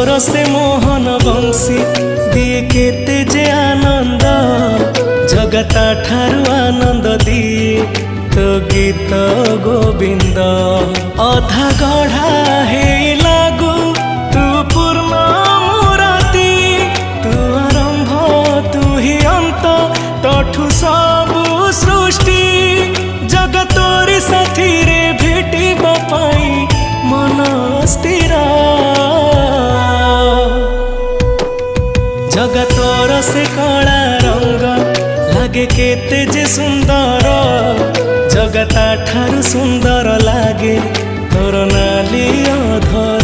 तोर से मोहन बंशी दिए केते जे आनंद जगता ठारू आनंद दिए तो गीत गोविंद अधा गढ़ा हे लागू तू पूर्ण मुराती तू आरंभ तू ही अंत तठू सबु सृष्टि जगतोरी साथी रे भेटी बापाई मन स्थिर जगतोर से कला रंग लागे केते जे सुंदर जगता ठारू सुंदर लागे तोर नाली अधर।